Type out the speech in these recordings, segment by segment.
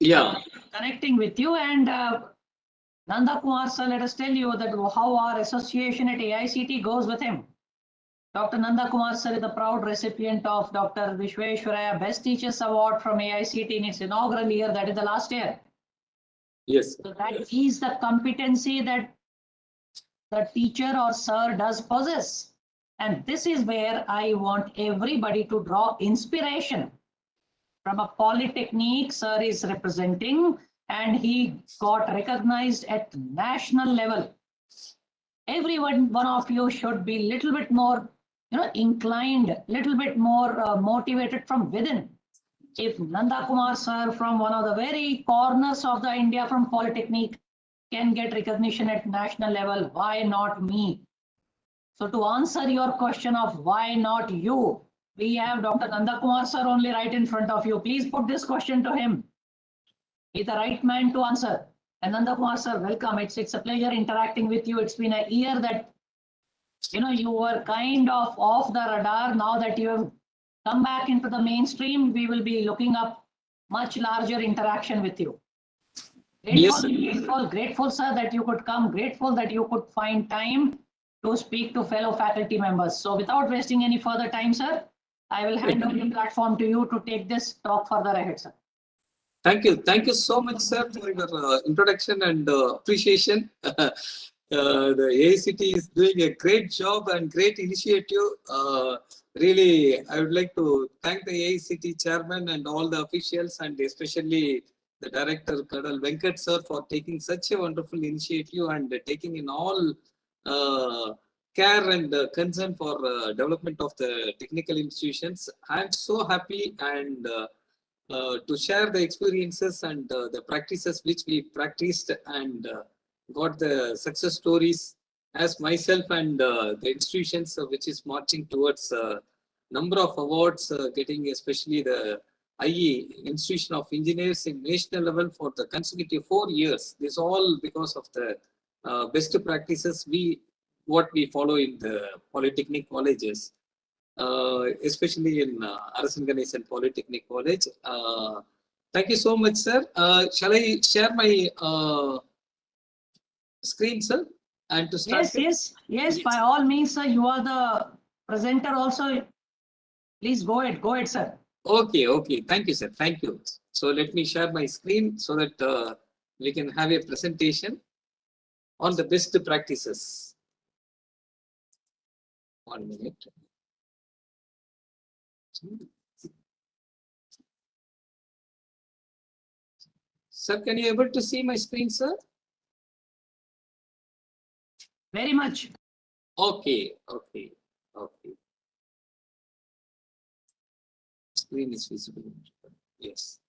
Yeah. Connecting with you. And Nandakumar sir, let us tell you that how our association at AICT goes with him. Dr. Nandakumar sir is the proud recipient of Dr. Vishweshwaraya Best Teachers Award from AICT in its inaugural year, that is the last year. Yes. So that is the competency that the teacher or sir does possess. And this is where I want everybody to draw inspiration from a polytechnic sir is representing, and he got recognized at national level. One of you should be little bit more, inclined, little bit more motivated from within. If Nandakumar sir from one of the very corners of the India from polytechnic can get recognition at national level, why not me? So to answer your question of why not you, we have Dr. Nandakumar sir only right in front of you. Please put this question to him. He's the right man to answer. And Nandakumar sir, welcome. It's a pleasure interacting with you. It's been a year that you were kind of off the radar. Now that you have come back into the mainstream, we will be looking up much larger interaction with you. Grateful, sir, that you could come. Grateful that you could find time to speak to fellow faculty members. So without wasting any further time, sir, I will hand over the platform to you to take this talk further ahead, sir. Thank you. Thank you so much, sir, for your introduction and appreciation. The AICT is doing a great job and great initiative. Really, I would like to thank the AICT chairman and all the officials, and especially the director, Colonel Venkat sir, for taking such a wonderful initiative and taking in all care and concern for development of the technical institutions. I'm so happy and to share the experiences and the practices which we practiced and got the success stories as myself and the institutions which is marching towards number of awards, getting especially the IE, Institution of Engineers in national level for the consecutive 4 years. This all because of the best practices what we follow in the polytechnic colleges. Especially in Arasan Ganesan Polytechnic College. Thank you so much, sir. Shall I share my screen, sir? And to start. Yes. By all means, sir. You are the presenter also. Please go ahead, sir. Okay. Thank you, sir. Thank you. So let me share my screen so that we can have a presentation on the best practices. 1 minute. Sir, can you able to see my screen, sir? Very much. Okay. Screen is visible. Yes.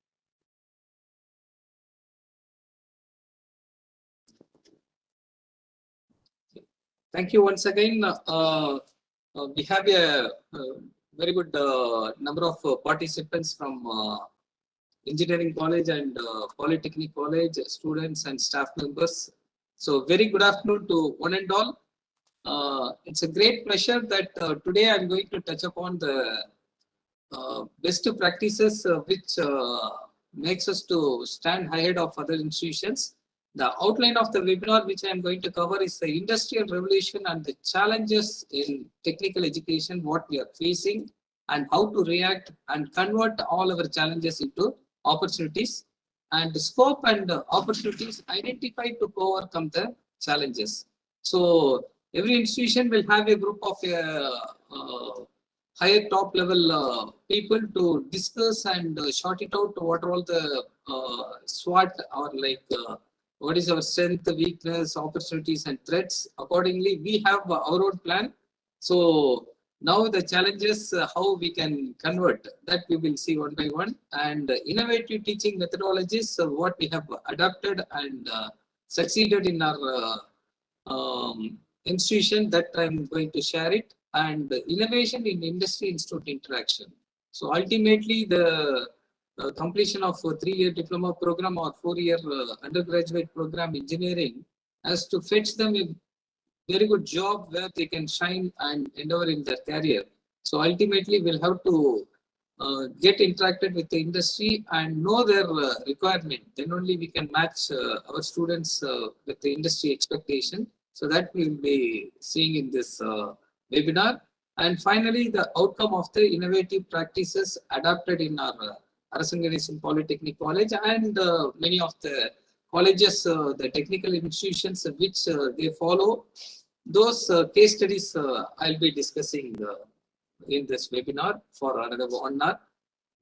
Thank you once again. We have a very good number of participants from engineering college and polytechnic college, students and staff members. So very good afternoon to one and all. It's a great pleasure that today I'm going to touch upon the best practices which makes us to stand ahead of other institutions. The outline of the webinar which I am going to cover is the industrial revolution and the challenges in technical education, what we are facing and how to react and convert all our challenges into opportunities, and the scope and opportunities identified to overcome the challenges. So every institution will have a group of higher top level people to discuss and sort it out what are all the SWOT or what is our strength, weakness, opportunities and threats. Accordingly, we have our own plan. So now the challenges, how we can convert, that we will see one by one. And innovative teaching methodologies, what we have adopted and succeeded in our institution, that I'm going to share it. And innovation in industry institute interaction. So ultimately, the completion of a 3-year diploma program or 4-year undergraduate program engineering has to fetch them a very good job where they can shine and endeavor in their career. So ultimately, we'll have to get interacted with the industry and know their requirement. Then only we can match our students with the industry expectation. So that we will be seeing in this webinar. And finally, the outcome of the innovative practices adopted in our Arasanganesan Polytechnic College and many of the colleges, the technical institutions which they follow. Those case studies I'll be discussing in this webinar for another 1 hour.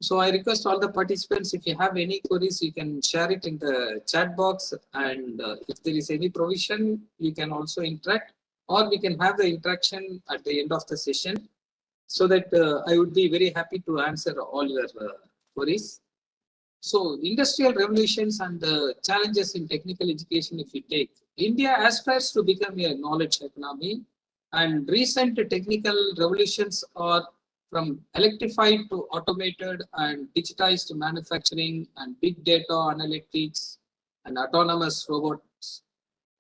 So I request all the participants, if you have any queries, you can share it in the chat box. And if there is any provision, you can also interact, or we can have the interaction at the end of the session, so that I would be very happy to answer all your queries. So industrial revolutions and the challenges in technical education, if you take, India aspires to become a knowledge economy, and recent technical revolutions are from electrified to automated and digitized manufacturing and big data analytics and autonomous robots,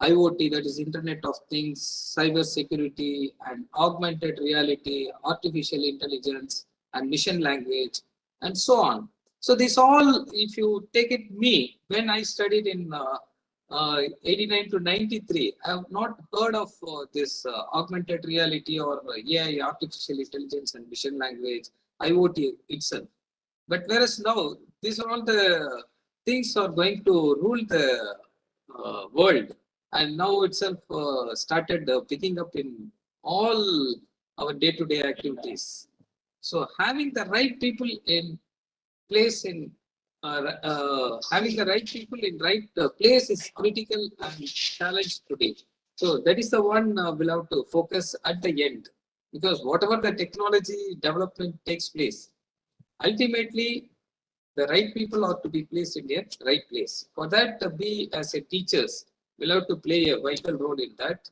IoT, that is Internet of Things, cyber security and augmented reality, artificial intelligence and mission language, and so on. So this all, if you take it me, when I studied in 89 to 93, I have not heard of this augmented reality or AI, artificial intelligence and mission language, IoT itself. But whereas now, these are all the things are going to rule the world, and now itself started picking up in all our day-to-day activities. So having the right people in place in having the right people in right place is critical and challenge today. So that is the one we'll have to focus at the end, because whatever the technology development takes place, ultimately the right people are to be placed in their right place. For that, we as a teachers will have to play a vital role in that.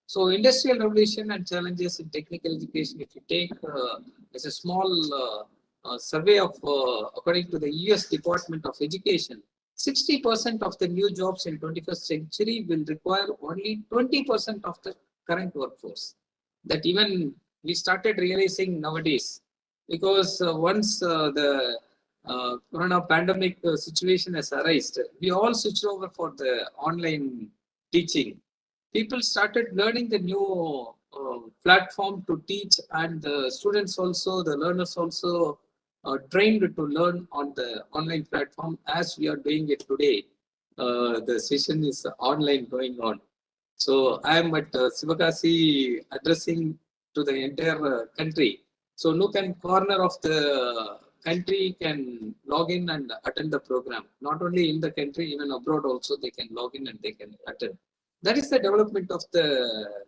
So industrial revolution and challenges in technical education, if you take as a small survey of, according to the US Department of Education, 60% of the new jobs in 21st century will require only 20% of the current workforce. That even we started realizing nowadays, because once the corona pandemic situation has arisen, we all switched over for the online teaching. People started learning the new platform to teach, and the students also, the learners also trained to learn on the online platform as we are doing it today. The session is online going on. So I am at Sivakasi addressing to the entire country. So nook and corner of the country can log in and attend the program. Not only in the country, even abroad also they can log in and they can attend. That is the development of the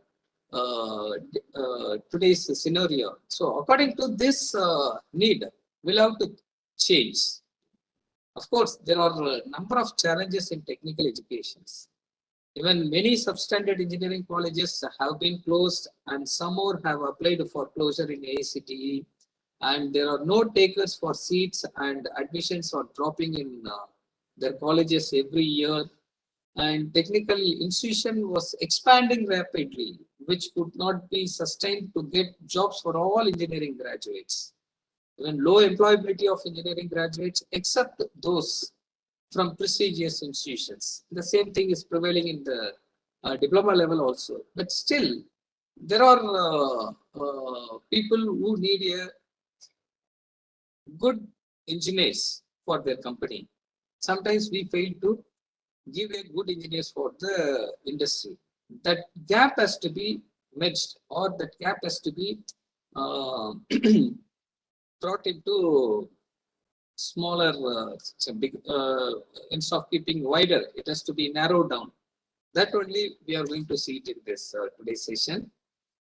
today's scenario. So according to this need, we'll have to change. Of course, there are a number of challenges in technical educations. Even many substandard engineering colleges have been closed, and some more have applied for closure in AICTE, and there are no takers for seats, and admissions are dropping in their colleges every year. And technical institution was expanding rapidly, which could not be sustained to get jobs for all engineering graduates. Even low employability of engineering graduates, except those from prestigious institutions. The same thing is prevailing in the diploma level also. But still, there are people who need a good engineers for their company. Sometimes we fail to give a good engineers for the industry. That gap has to be merged, or that gap has to be brought into smaller, big, instead of keeping wider, it has to be narrowed down. That only we are going to see it in this today's session.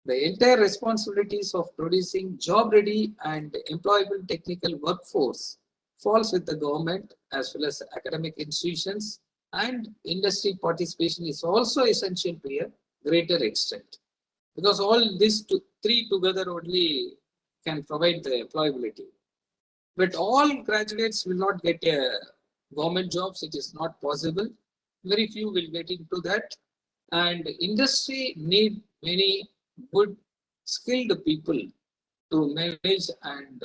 The entire responsibilities of producing job-ready and employable technical workforce falls with the government as well as academic institutions, and industry participation is also essential to a greater extent, because all these three together only can provide the employability. But all graduates will not get a government jobs. It is not possible. Very few will get into that. And industry need many good skilled people to manage and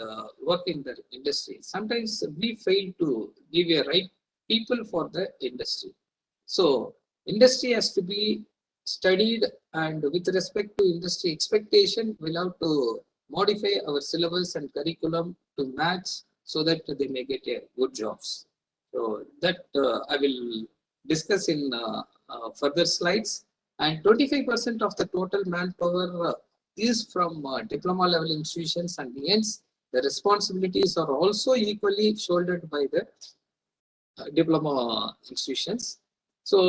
work in the industry. Sometimes we fail to give a right people for the industry. So industry has to be studied, and with respect to industry expectation, we'll have to modify our syllabus and curriculum to match so that they may get a good jobs. So that I will discuss in further slides. And 25% of the total manpower is from diploma level institutions, and hence the responsibilities are also equally shouldered by the diploma institutions. So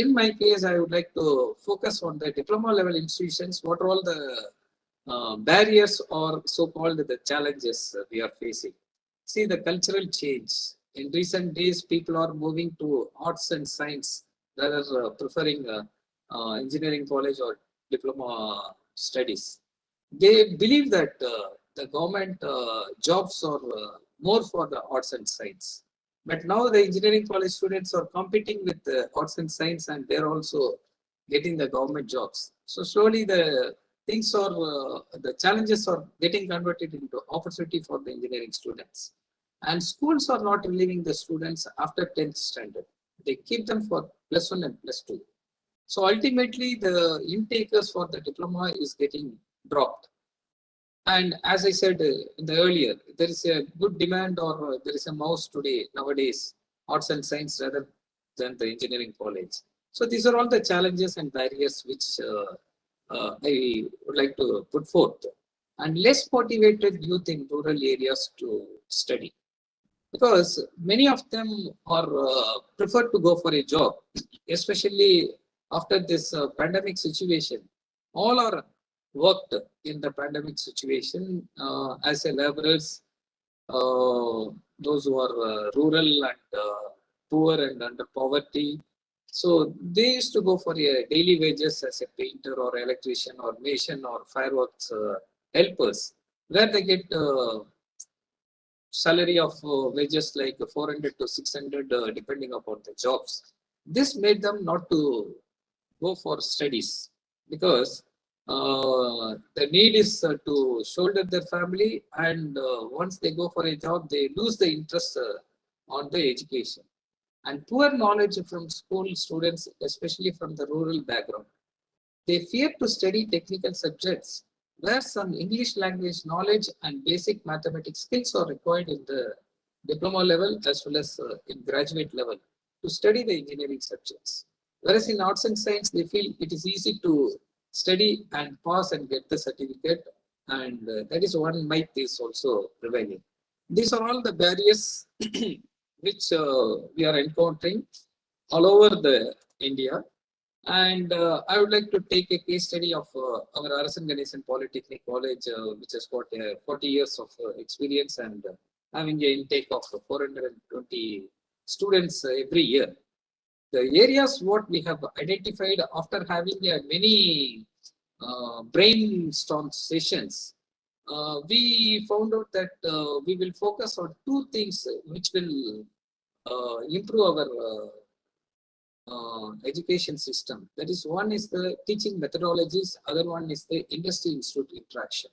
in my case, I would like to focus on the diploma level institutions. What are all the barriers or so-called the challenges we are facing? See the cultural change. In recent days, people are moving to arts and science rather preferring engineering college or diploma studies. They believe that the government jobs are more for the arts and science. But now the engineering college students are competing with the arts and science, and they're also getting the government jobs. So slowly the things are, the challenges are getting converted into opportunity for the engineering students. And schools are not relieving the students after 10th standard. They keep them for +1 and +2. So ultimately the intakers for the diploma is getting dropped. And as I said in the earlier, there is a good demand, or there is a mouse today, nowadays, arts and science rather than the engineering college. So these are all the challenges and barriers which I would like to put forth. And less motivated youth in rural areas to study, because many of them are prefer to go for a job, especially after this pandemic situation. All are worked in the pandemic situation as a laborers, uh, those who are rural and poor and under poverty. So they used to go for a daily wages as a painter or electrician or mason or fireworks helpers, where they get salary of wages like 400 to 600 depending upon the jobs. This made them not to go for studies, because the need is to shoulder their family, and once they go for a job they lose the interest on the education. And poor knowledge from school students, especially from the rural background, they fear to study technical subjects where some English language knowledge and basic mathematics skills are required in the diploma level as well as in graduate level to study the engineering subjects. Whereas in arts and science, they feel it is easy to study and pass and get the certificate, and that is one myth is also prevailing. These are all the barriers which we are encountering all over the India. And I would like to take a case study of our Arasan Ganesan Polytechnic College, which has got 40 years of experience and having an intake of 420 students every year. The areas what we have identified after having many brainstorm sessions, we found out that we will focus on two things which will improve our education system. That is, one is the teaching methodologies, other one is the industry institute interaction.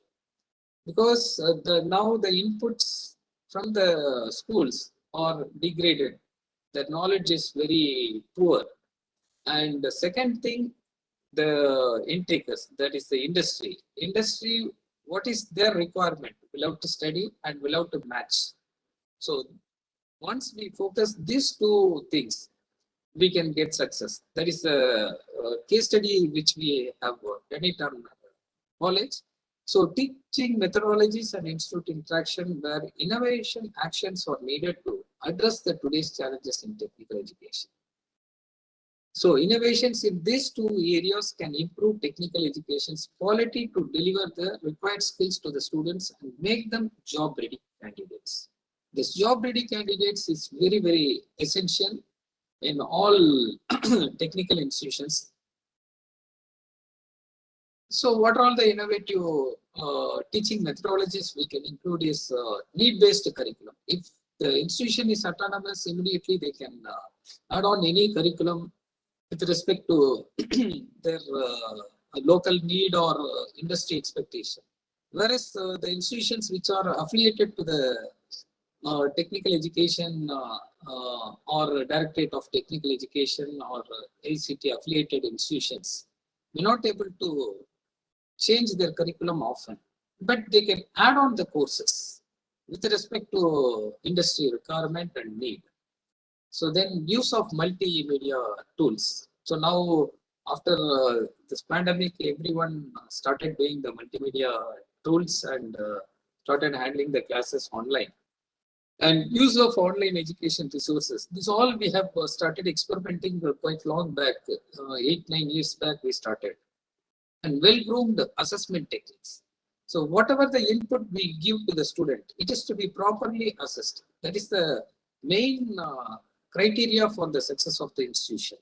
Because now the inputs from the schools are degraded, the knowledge is very poor. And the second thing, the intakers, that is the industry. Industry, what is their requirement? We'll have to study and we'll have to match. So once we focus these two things, we can get success. That is a case study which we have done it on college. So teaching methodologies and institute interaction where innovation actions are needed to address the today's challenges in technical education. So innovations in these two areas can improve technical education's quality to deliver the required skills to the students and make them job ready candidates. This job ready candidates is very, very essential in all technical institutions. So what are all the innovative teaching methodologies we can include is need-based curriculum. If the institution is autonomous, immediately they can add on any curriculum with respect to their local need or industry expectation. Whereas the institutions which are affiliated to the technical education or Directorate of Technical Education or ACT affiliated institutions may not able to change their curriculum often, but they can add on the courses with respect to industry requirement and need. So then use of multimedia tools. So now after this pandemic, everyone started doing the multimedia tools and started handling the classes online. And use of online education resources. This all we have started experimenting quite long back, 8-9 years back we started. And well-groomed assessment techniques. So whatever the input we give to the student, it is to be properly assessed. That is the main criteria for the success of the institution.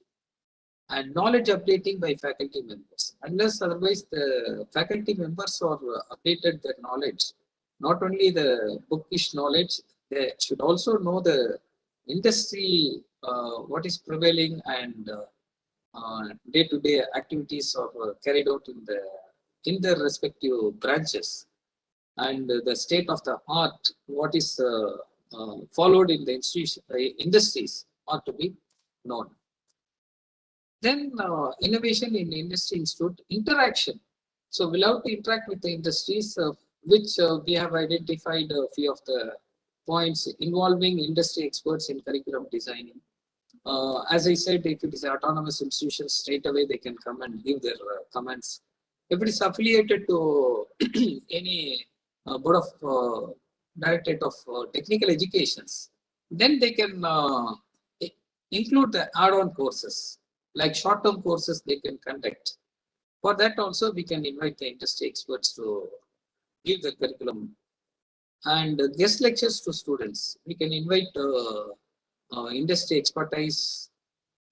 And knowledge updating by faculty members. Unless otherwise the faculty members are updated their knowledge, not only the bookish knowledge, they should also know the industry, what is prevailing and day-to-day activities are carried out in their respective branches, and the state of the art, what is followed in the institution, industries are to be known. Then innovation in industry institute interaction. So we'll have to interact with the industries, which we have identified a few of the points involving industry experts in curriculum designing. As I said, if it is an autonomous institution, straight away they can come and give their comments. If it is affiliated to any board of directorate of technical educations, then they can include the add-on courses, like short-term courses they can conduct. For that also, we can invite the industry experts to give the curriculum and guest lectures to students. We can invite industry expertise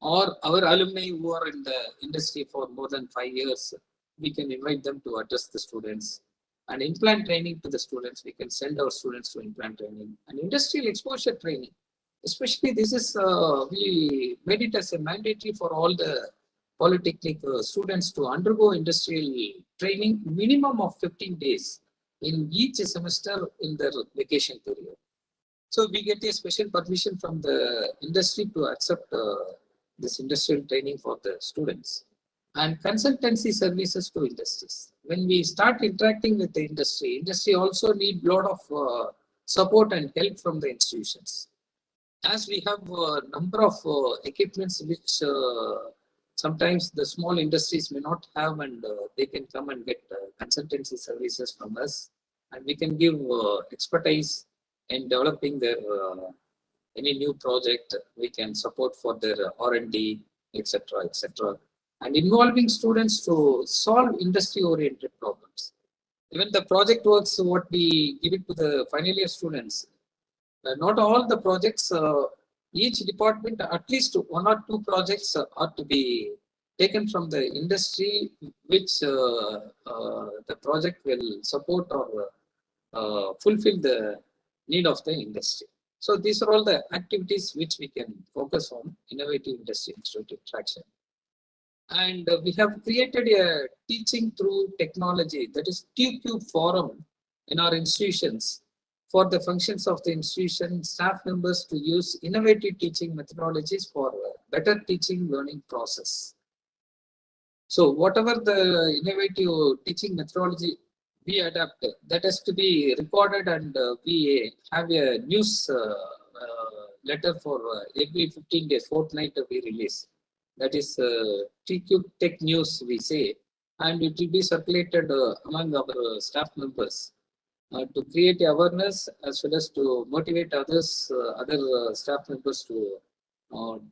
or our alumni who are in the industry for more than 5 years. We can invite them to address the students. And implant training to the students, we can send our students to implant training and industrial exposure training. Especially this is, we made it as a mandatory for all the polytechnic students to undergo industrial training minimum of 15 days in each semester in their vacation period. So we get a special permission from the industry to accept this industrial training for the students. And consultancy services to industries. When we start interacting with the industry also need a lot of support and help from the institutions. As we have a number of equipments which sometimes the small industries may not have, and they can come and get consultancy services from us, and we can give expertise in developing their any new project. We can support for their R&D, etc., etc., and involving students to solve industry-oriented problems. Even the project works, what we give it to the final year students, not all the projects, each department, at least 1 or 2 projects are to be taken from the industry, which the project will support or fulfill the need of the industry. So these are all the activities which we can focus on innovative industry institute interaction. And we have created a teaching through technology, that is TQ forum in our institutions for the functions of the institution staff members to use innovative teaching methodologies for better teaching learning process. So whatever the innovative teaching methodology we adapt, that has to be recorded, and we have a news letter for every 15 days, fortnight we release. That is TQ Tech News, we say, and it will be circulated among our staff members to create awareness as well as to motivate others, other staff members to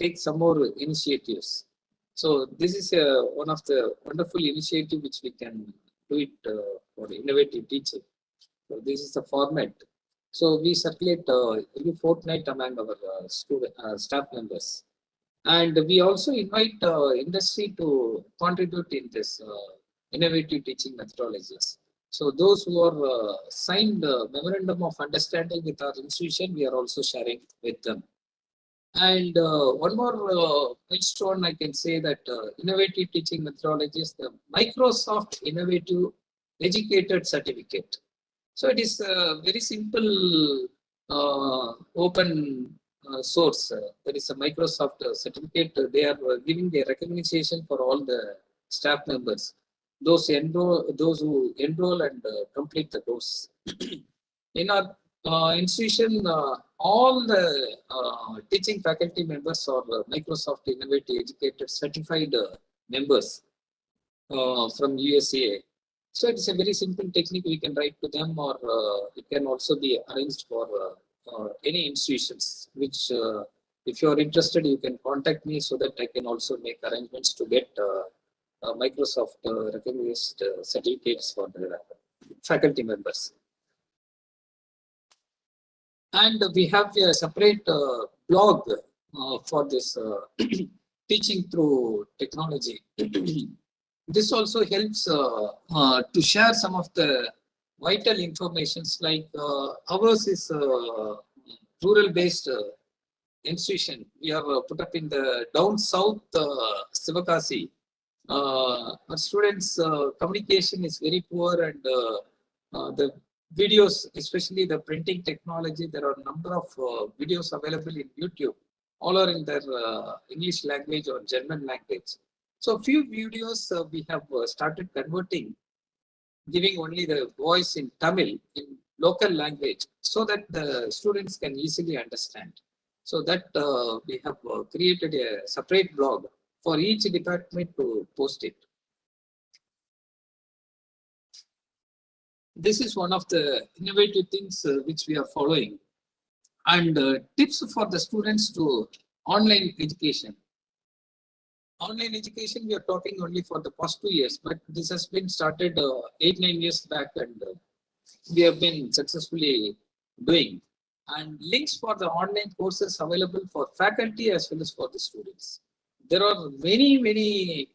take some more initiatives. So this is one of the wonderful initiative which we can do it for innovative teaching. So this is the format. So we circulate every fortnight among our staff members. And we also invite industry to contribute in this innovative teaching methodologies. So those who are signed memorandum of understanding with our institution, we are also sharing with them. And one more milestone, I can say that innovative teaching methodologies, the Microsoft Innovative Educated Certificate. So it is a very simple open source. There is a Microsoft certificate. They are giving a recognition for all the staff members. Those who enroll and complete the course. In our institution, all the teaching faculty members are Microsoft Innovative Educator certified members from USA. So it's a very simple technique we can write to them, or it can also be arranged for any institutions. Which, if you are interested, you can contact me so that I can also make arrangements to get Microsoft recognized certificates for the faculty members. And we have a separate blog for this teaching through technology. This also helps to share some of the vital informations, like ours is rural based institution. We are put up in the down south Sivakasi. Our students communication is very poor, and the videos, especially the printing technology, there are a number of videos available in YouTube. All are in their English language or German language. So few videos we have started converting, giving only the voice in Tamil, in local language, so that the students can easily understand. So that we have created a separate blog for each department to post it. This is one of the innovative things which we are following. And tips for the students to online education. Online education, we are talking only for the past 2 years, but this has been started 8-9 years back, and we have been successfully doing. And links for the online courses available for faculty as well as for the students. There are many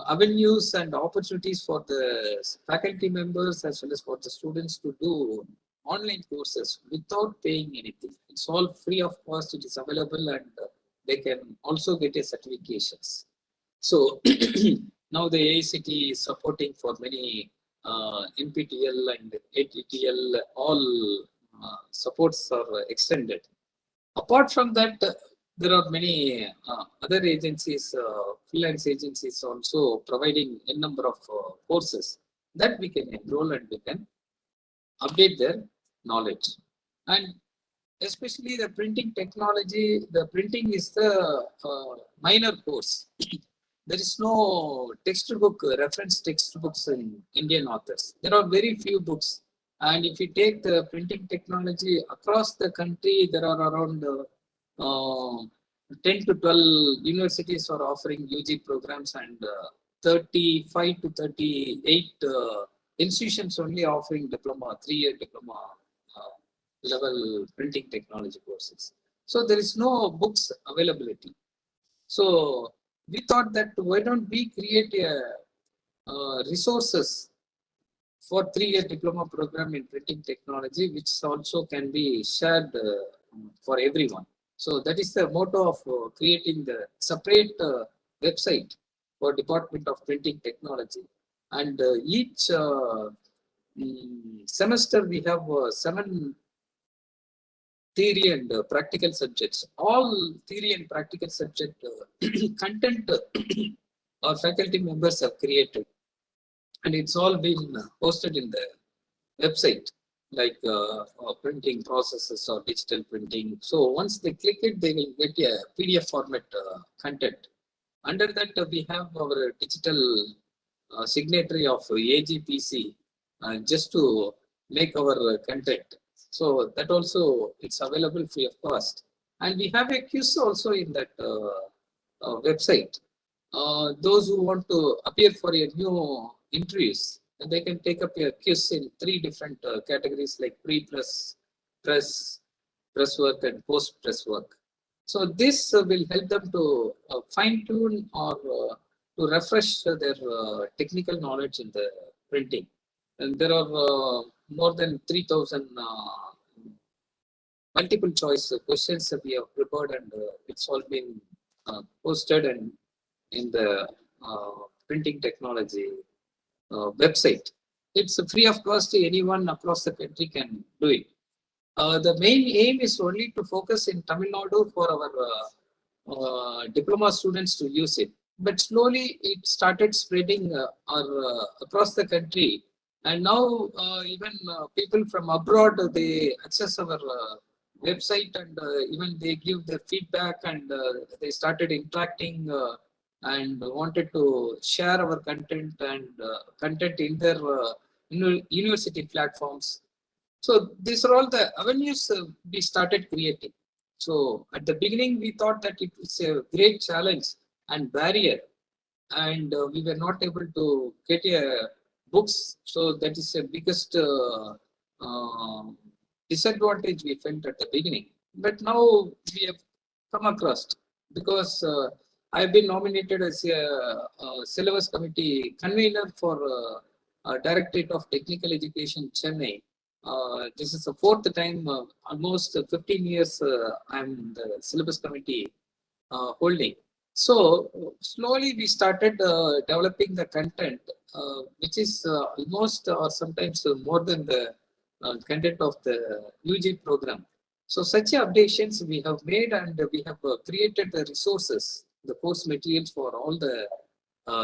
avenues and opportunities for the faculty members as well as for the students to do online courses without paying anything. It's all free of cost. It is available, and they can also get a certifications. So now the AICT is supporting for many NPTEL and ATTL, all supports are extended. Apart from that, there are many other agencies, freelance agencies also providing a number of courses that we can enroll and we can update their knowledge. And especially the printing technology, the printing is the minor course. There is no textbook, reference textbooks in Indian authors. There are very few books. And if you take the printing technology across the country, there are around 10 to 12 universities are offering UG programs, and 35 to 38 institutions only offering diploma, 3-year diploma level printing technology courses. So there is no books availability. So we thought that why don't we create resources for 3-year diploma program in printing technology, which also can be shared for everyone. So that is the motto of creating the separate website for Department of Printing Technology. And each semester we have 7 theory and practical subjects. All theory and practical subject content our faculty members have created, and it's all been posted in the website, like printing processes or digital printing. So once they click it, they will get a PDF format content. Under that, we have our digital signatory of AGPC just to make our content. So that also, it's available free of cost. And we have a quiz also in that website. Those who want to appear for a new interviews, and they can take up a quiz in 3 different categories, like pre-press, press work, and post-press work. So this will help them to fine-tune or to refresh their technical knowledge in the printing. And there are more than 3,000 multiple choice questions that we have prepared, and it's all been posted and in the printing technology website. it's free of cost. Anyone across the country can do it. The main aim is only to focus in Tamil Nadu for our diploma students to use it. But slowly it started spreading across the country. And now even people from abroad, they access our website, and even they give their feedback, and they started interacting and wanted to share our content and content in their university platforms. So these are all the avenues we started creating. So at the beginning, we thought that it was a great challenge and barrier, and we were not able to get books. So that is the biggest disadvantage we felt at the beginning. But now we have come across, because I've been nominated as a syllabus committee convener for Directorate of Technical Education, Chennai. This is the fourth time, almost 15 years, I'm the syllabus committee holding. So slowly we started developing the content, which is almost or sometimes more than the content of the UG program. So such updations we have made, and we have created the resources, the course materials for all the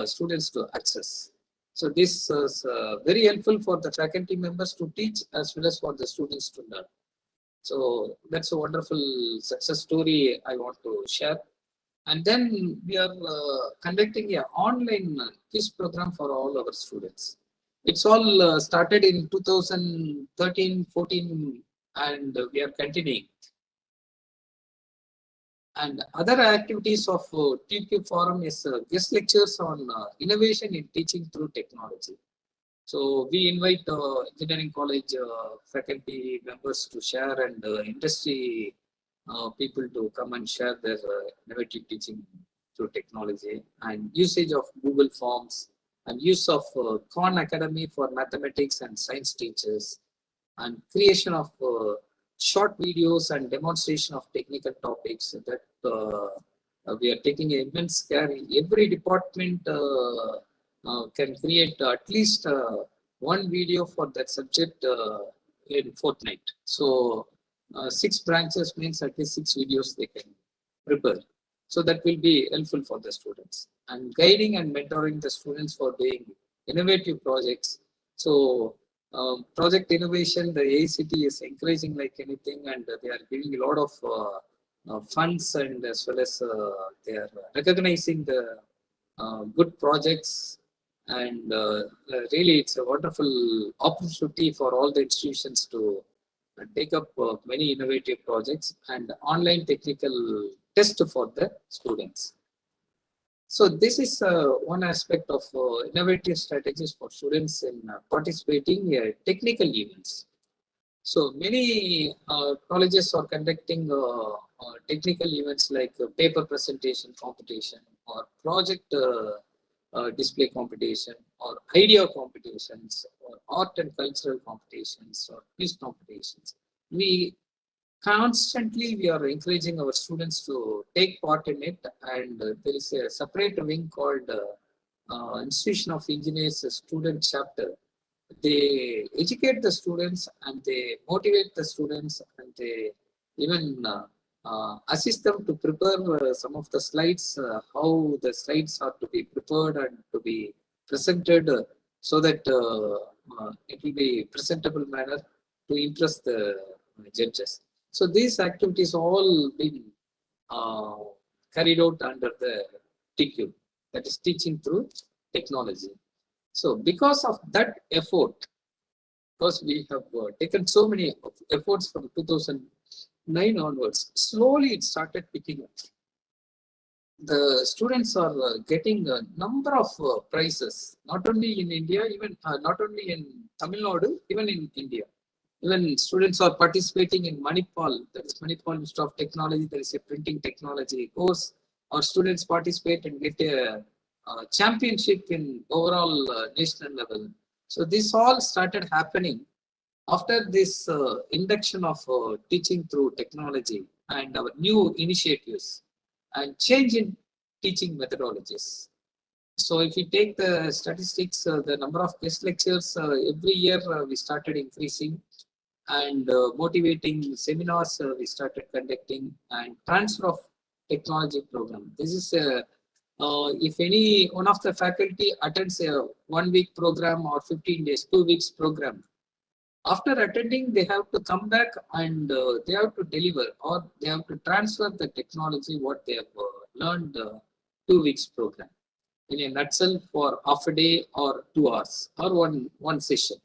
students to access. So this is very helpful for the faculty members to teach as well as for the students to learn. So that's a wonderful success story I want to share. And then we are conducting an online quiz program for all our students. It's all started in 2013-14, and we are continuing. And other activities of TQ Forum is guest lectures on innovation in teaching through technology. So we invite engineering college faculty members to share, and industry people to come and share their innovative teaching through technology, and usage of Google Forms, and use of Khan Academy for mathematics and science teachers, and creation of short videos and demonstration of technical topics that we are taking immense care. Every department can create at least one video for that subject in fortnight. So 6 branches means at least 6 videos they can prepare. So that will be helpful for the students, and guiding and mentoring the students for doing innovative projects. So project innovation, the AICT is encouraging like anything, and they are giving a lot of funds, and as well as they are recognizing the good projects, and really it's a wonderful opportunity for all the institutions to take up many innovative projects and online technical test for the students. So this is one aspect of innovative strategies for students in participating in technical events. So many colleges are conducting technical events like paper presentation competition, or project display competition, or idea competitions, or art and cultural competitions, or quiz competitions. We are encouraging our students to take part in it, and there is a separate wing called Institution of Engineers Student Chapter. They educate the students, and they motivate the students, and they even assist them to prepare some of the slides, how the slides are to be prepared and to be presented, so that it will be presentable manner to impress the judges. So these activities all been uh, carried out under the TQ, that is teaching through technology. So because of that effort, because we have taken so many efforts from 2009 onwards, slowly it started picking up. The students are getting a number of prizes, not only in India, even not only in Tamil Nadu, even in India. Even students are participating in Manipal, that is Manipal Institute of Technology, there is a printing technology course. Our students participate and get a championship in overall national level. So this all started happening after this induction of teaching through technology and our new initiatives and change in teaching methodologies. So if you take the statistics, the number of guest lectures every year we started increasing, and motivating seminars we started conducting, and transfer of technology program. This is if any one of the faculty attends a 1 week program or 15 days, 2 weeks program, after attending, they have to come back and they have to deliver, or they have to transfer the technology what they have learned 2 weeks program in a nutshell for half a day or 2 hours or one session.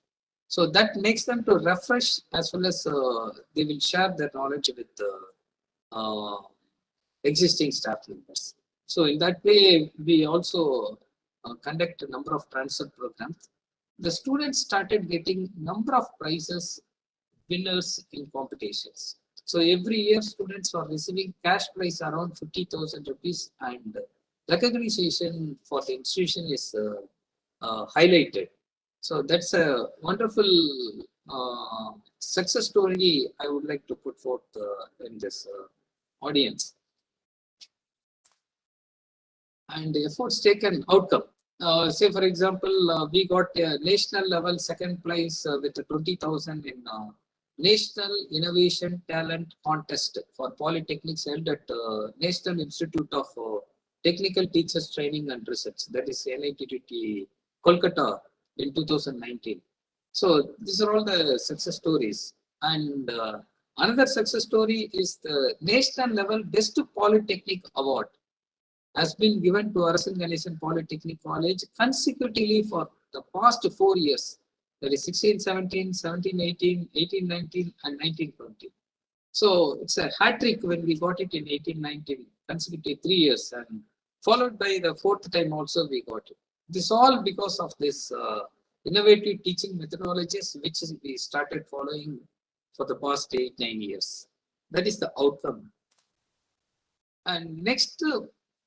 So that makes them to refresh, as well as they will share their knowledge with uh, existing staff members. So in that way, we also conduct a number of transfer programs. The students started getting number of prizes, winners in competitions. So every year, students are receiving cash prize around 50,000 rupees, and recognition for the institution is highlighted. So that's a wonderful success story I would like to put forth in this audience. And efforts taken, outcome. Say for example, we got a national level second place with 20,000 in National Innovation Talent Contest for Polytechnics held at National Institute of Technical Teachers Training and Research, that is NITT Kolkata in 2019. So these are all the success stories. And another success story is the national level Best Polytechnic Award has been given to Arasan Ganesan Polytechnic College consecutively for the past 4 years. That is 16, 17, 17, 18, 18, 19, and 19, 20. So it's a hat trick when we got it in 18, 19, consecutive 3 years, and followed by the fourth time also we got it. This all because of this innovative teaching methodologies which we started following for the past 8, 9 years. That is the outcome. And next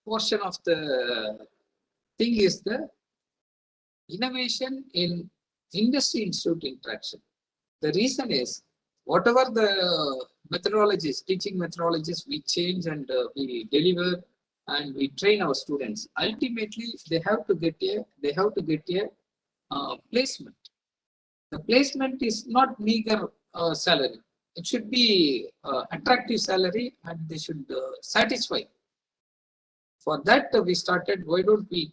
portion of the thing is the innovation in industry institute interaction. The reason is whatever the methodologies, teaching methodologies we change and we deliver and we train our students. Ultimately, they have to get a placement. The placement is not meager salary. It should be attractive salary, and they should satisfy. For that, we started, why don't we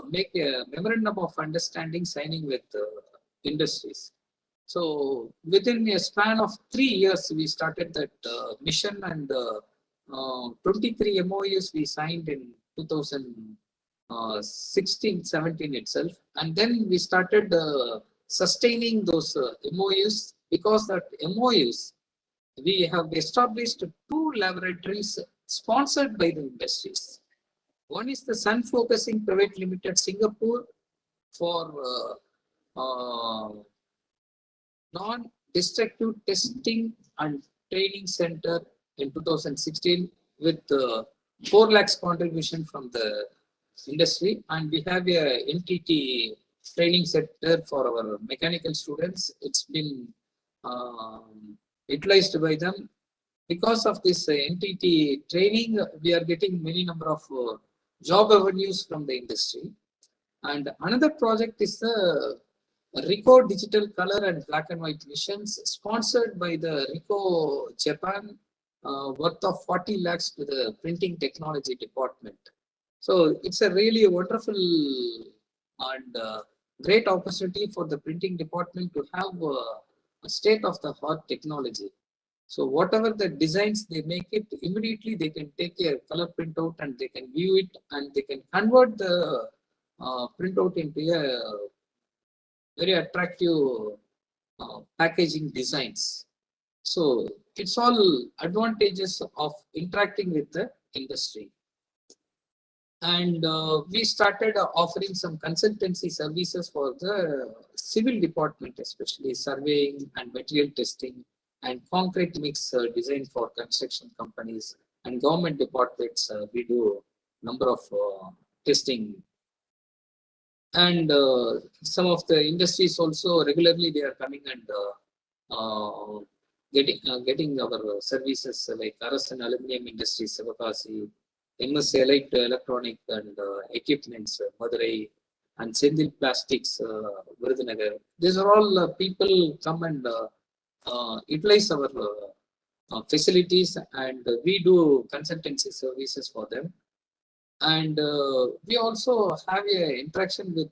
make a memorandum of understanding signing with industries. So within a span of 3 years, we started that mission, and 23 MOUs we signed in 2016, 17 itself. And then we started sustaining those MOUs, because that MOUs, we have established 2 laboratories sponsored by the industries. One is the Sun Focusing Private Limited, Singapore, for non-destructive testing and training center in 2016 with 4 lakhs contribution from the industry. And we have a NTT training center for our mechanical students. It's been utilized by them. Because of this NTT training, we are getting many number of job avenues from the industry. And another project is the RICO Digital Color and Black and White Missions, sponsored by the RICO Japan, worth of 40 lakhs to the printing technology department. So it's a really wonderful and great opportunity for the printing department to have a state-of-the-art technology. So whatever the designs they make it, immediately they can take a color printout and they can view it, and they can convert the printout into a very attractive packaging designs. So it's all advantages of interacting with the industry. And we started offering some consultancy services for the civil department, especially surveying and material testing and concrete mix design for construction companies and government departments. We do number of testing. And some of the industries also regularly they are coming and getting our services, like Arasan Aluminium Industries, Savakasi, MS Electronic and Equipments, Madurai, and Sendil Plastics, Virudhunagar. These are all people come and utilize our facilities, and we do consultancy services for them. And we also have a interaction with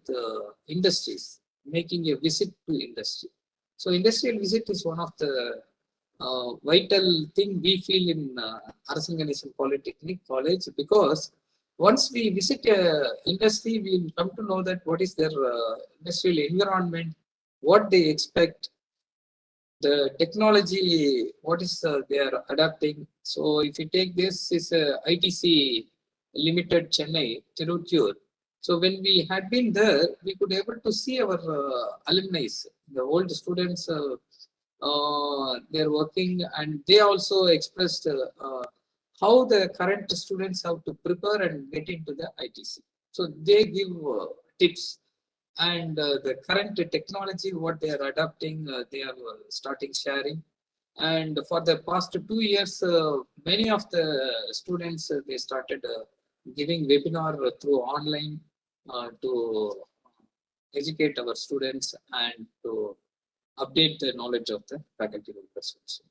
industries, making a visit to industry. So industrial visit is one of the vital thing we feel in Arasanganishan Polytechnic College, because once we visit a industry, we will come to know that what is their industrial environment, what they expect, the technology, what is they are adapting. So if you take this is ITC Limited Chennai, Tiruttur. So when we had been there, we could able to see our alumni, the old students, they're working, and they also expressed how the current students have to prepare and get into the ITC. So they give tips, and the current technology, what they are adapting, they are starting sharing. And for the past 2 years, many of the students, they started giving webinar through online to educate our students and to update the knowledge of the faculty members also.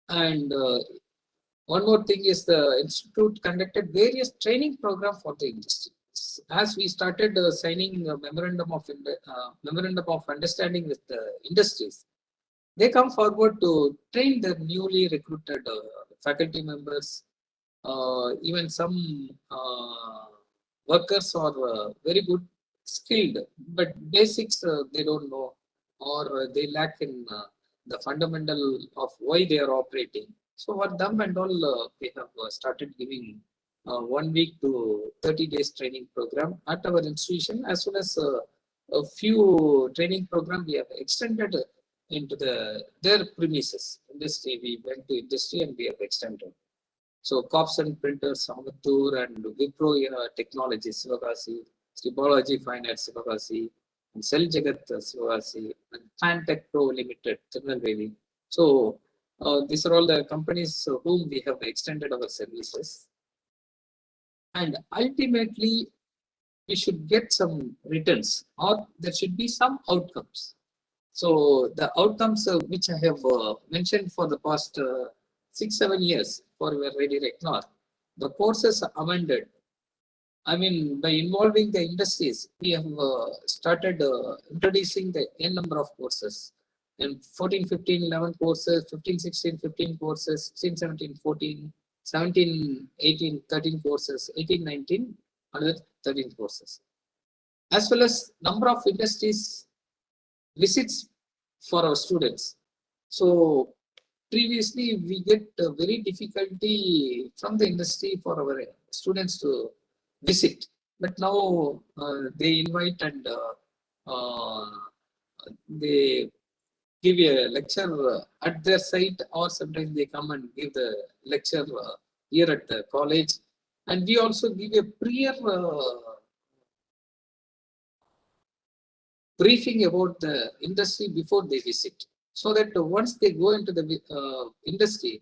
And one more thing is the institute conducted various training program for the industry. As we started signing a memorandum of understanding with the industries, they come forward to train the newly recruited faculty members. Even some workers are very good, skilled, but basics they don't know, or they lack in the fundamental of why they are operating. So for them and all, we have started giving 1 week to 30 days training program at our institution, as well as a few training program we have extended into their premises. Industry, we went to industry and we have extended. So Cops and Printers, Amatur, and Wipro Technologies, Sivagasi, Tribology Fine Arts, Sivagasi, and Cell Jagat, Sivagasi, and Fantech Pro Limited, Tirunelveli. So these are all the companies whom we have extended our services. And ultimately, we should get some returns, or there should be some outcomes. So the outcomes which I have mentioned for the past 6-7 years for your ready reckoner, the courses are amended. I mean, by involving the industries, we have started introducing the n number of courses. And 14, 15, 11 courses, 15, 16, 15 courses, 16, 17, 14, 17, 18, 13 courses, 18, 19, another 13 courses. As well as number of industries visits for our students. So previously we get very difficulty from the industry for our students to visit, but now they invite and they give a lecture at their site, or sometimes they come and give the lecture here at the college. And we also give a prior briefing about the industry before they visit, so that once they go into the industry,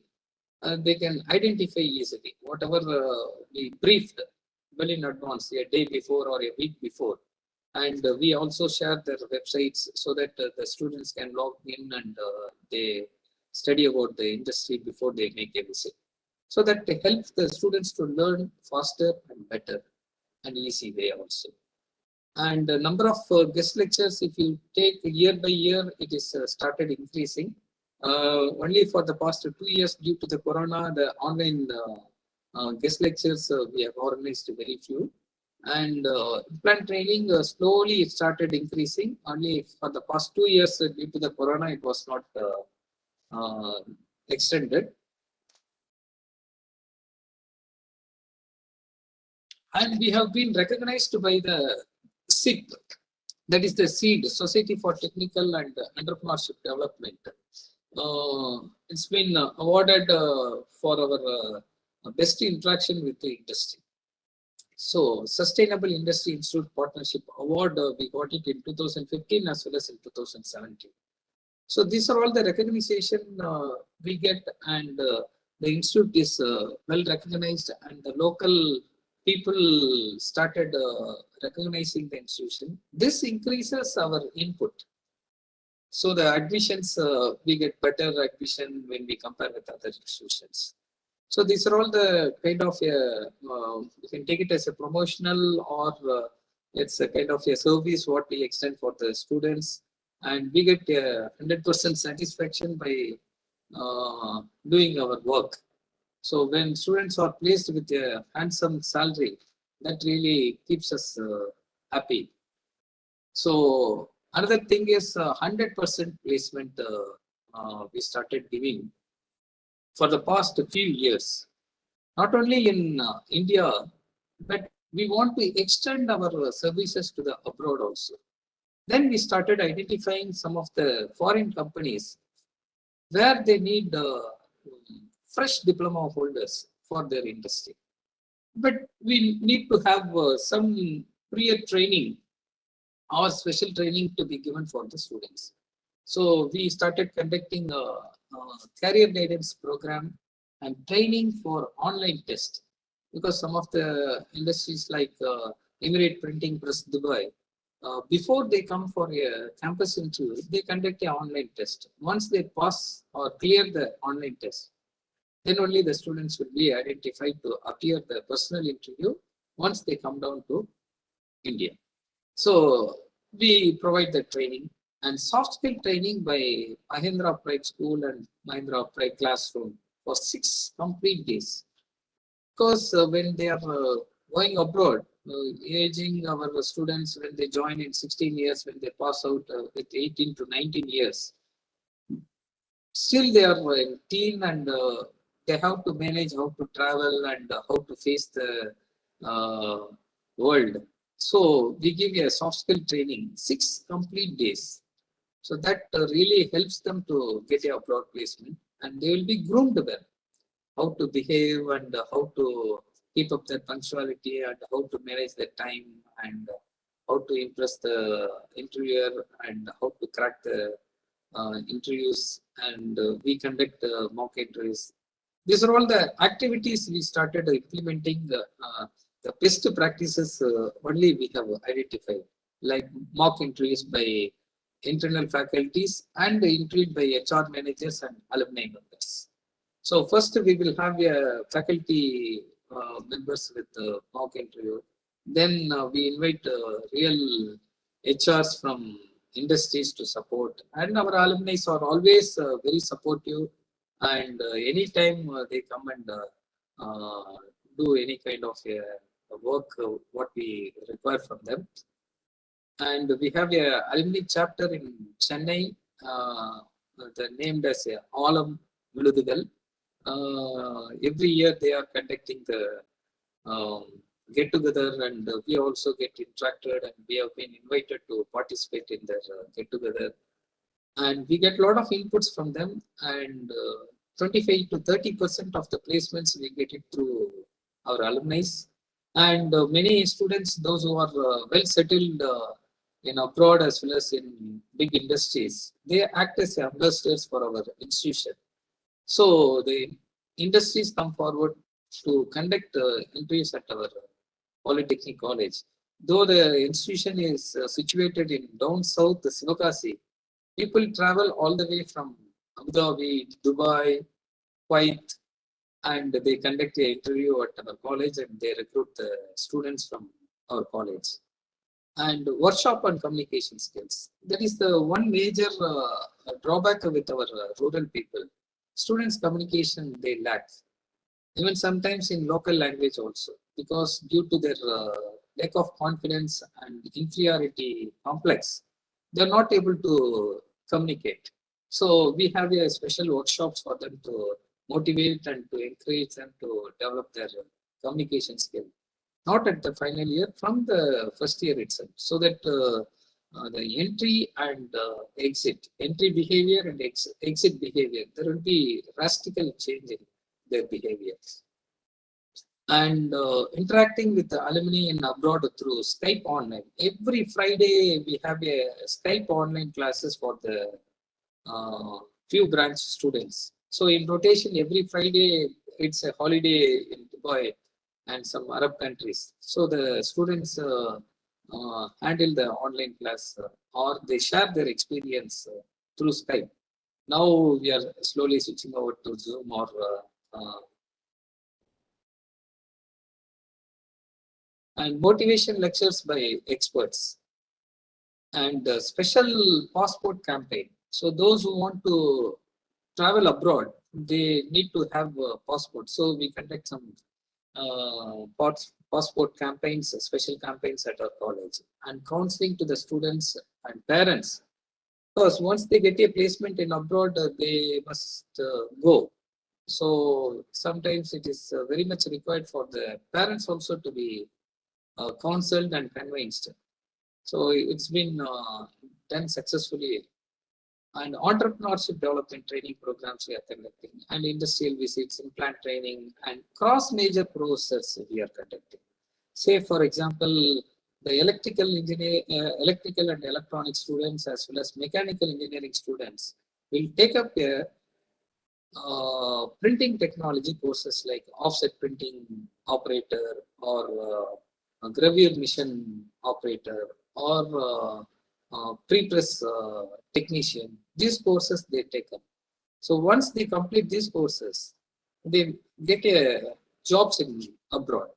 they can identify easily whatever we briefed well in advance, a day before or a week before. And we also share their websites so that the students can log in and they study about the industry before they make a visit. So that helps the students to learn faster and better and easy way also. And the number of guest lectures, if you take year by year, it is started increasing. Only for the past 2 years, due to the corona, the online guest lectures we have organized very few. And implant training slowly it started increasing. Only for the past 2 years, due to the corona, it was not extended. And we have been recognized by the SIP, that is the SEED, Society for Technical and Entrepreneurship Development. It's been awarded for our best interaction with the industry. So Sustainable Industry Institute Partnership Award, we got it in 2015 as well as in 2017. So these are all the recognition we get, and the institute is well recognized and the local people started recognizing the institution. This increases our input. So the admissions, we get better admission when we compare with other institutions. So these are all the kind of, you can take it as a promotional or it's a kind of a service what we extend for the students. And we get 100% satisfaction by doing our work. So when students are placed with a handsome salary, that really keeps us happy. So another thing is 100% placement we started giving for the past few years. Not only in India, but we want to extend our services to the abroad also. Then we started identifying some of the foreign companies where they need fresh diploma holders for their industry. But we need to have some prior training or special training to be given for the students. So we started conducting a career guidance program and training for online test, because some of the industries like Emirate Printing Press Dubai, before they come for a campus interview, they conduct an online test. Once they pass or clear the online test, then only the students will be identified to appear the personal interview once they come down to India. So we provide the training and soft skill training by Mahindra Pride School and Mahindra Pride Classroom for 6 complete days. Because when they are going abroad, aging our students when they join in 16 years, when they pass out with 18 to 19 years, still they are in teen and they have to manage how to travel and how to face the world. So we give a soft skill training, 6 complete days. So that really helps them to get a abroad placement, and they will be groomed well, how to behave and how to keep up their punctuality and how to manage their time and how to impress the interviewer and how to crack the interviews, and we conduct mock interviews. These are all the activities we started implementing. The best practices only we have identified, like mock interviews by internal faculties and interviewed by HR managers and alumni members. So first we will have a faculty members with mock interview. Then we invite real HRs from industries to support, and our alumni are always very supportive, and anytime they come and do any kind of work what we require from them. And we have a alumni chapter in Chennai, named as Alam Viludugal. Every year they are conducting the get together, and we also get interacted, and we have been invited to participate in their get together, and we get a lot of inputs from them, and 25 to 30% of the placements we get it through our alumni, and many students, those who are well settled in abroad as well as in big industries, they act as ambassadors for our institution. So the industries come forward to conduct interviews at our Polytechnic College. Though the institution is situated in down south Sivakasi, people travel all the way from Abu Dhabi, Dubai, Kuwait, and they conduct an interview at our college, and they recruit the students from our college. And workshop on communication skills. That is the one major drawback with our rural people. Students' communication they lack, even sometimes in local language also, because due to their lack of confidence and inferiority complex, they are not able to communicate. So we have a special workshops for them to motivate and to encourage them to develop their communication skill. Not at the final year, from the first year itself, so that the entry and entry behavior and exit behavior, there will be drastical change in their behaviors. And interacting with the alumni in abroad through Skype online. Every Friday we have a Skype online classes for the few branch students. So in rotation, every Friday, it's a holiday in Dubai and some Arab countries. So the students handle the online class or they share their experience through Skype. Now we are slowly switching over to Zoom or and motivation lectures by experts and special passport campaign. So those who want to travel abroad, they need to have a passport. So we conduct some passport campaigns, special campaigns at our college, and counseling to the students and parents. Because once they get a placement in abroad, they must go. So sometimes it is very much required for the parents also to be counseled and convinced. So it's been done successfully. And entrepreneurship development training programs we are conducting, and industrial visits, implant training, and cross-major courses we are conducting. Say, for example, the electrical and electronic students as well as mechanical engineering students will take up a printing technology courses like offset printing operator or gravure machine operator or pre-press technician. These courses they take up. So once they complete these courses, they get a jobs in abroad.